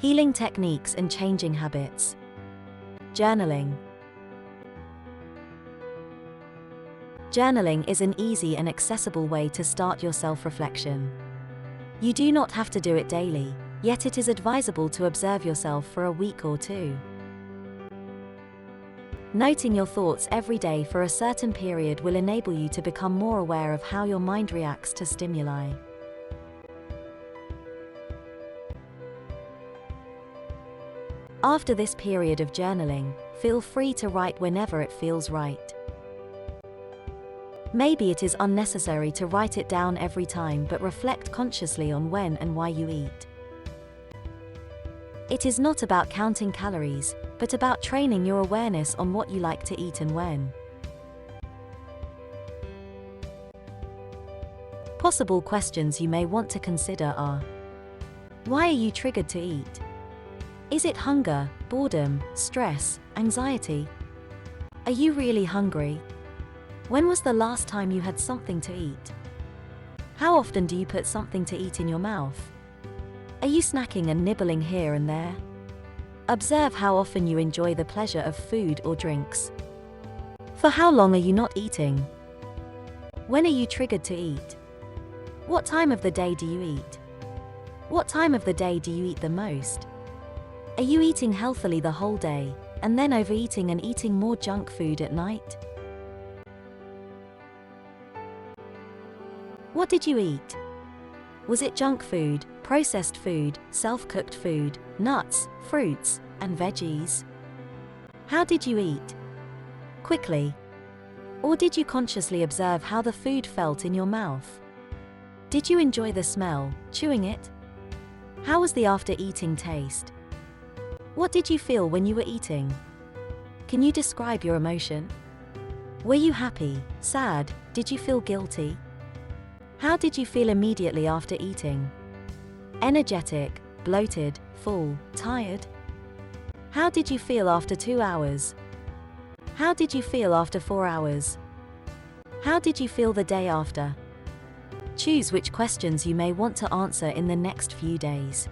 Healing techniques and changing habits. Journaling. Journaling is an easy and accessible way to start your self-reflection. You do not have to do it daily, yet it is advisable to observe yourself for a week or two. Noting your thoughts every day for a certain period will enable you to become more aware of how your mind reacts to stimuli. After this period of journaling, feel free to write whenever it feels right. Maybe it is unnecessary to write it down every time, but reflect consciously on when and why you eat. It is not about counting calories, but about training your awareness on what you like to eat and when. Possible questions you may want to consider are: why are you triggered to eat? Is it hunger, boredom, stress, anxiety? Are you really hungry? When was the last time you had something to eat? How often do you put something to eat in your mouth? Are you snacking and nibbling here and there? Observe how often you enjoy the pleasure of food or drinks. For how long are you not eating? When are you triggered to eat? What time of the day do you eat? What time of the day do you eat the most? Are you eating healthily the whole day, and then overeating and eating more junk food at night? What did you eat? Was it junk food, processed food, self-cooked food, nuts, fruits, and veggies? How did you eat? Quickly? Or did you consciously observe how the food felt in your mouth? Did you enjoy the smell, chewing it? How was the after-eating taste? What did you feel when you were eating? Can you describe your emotion? Were you happy, sad? Did you feel guilty? How did you feel immediately after eating? Energetic, bloated, full, tired? How did you feel after 2 hours? How did you feel after 4 hours? How did you feel the day after? Choose which questions you may want to answer in the next few days.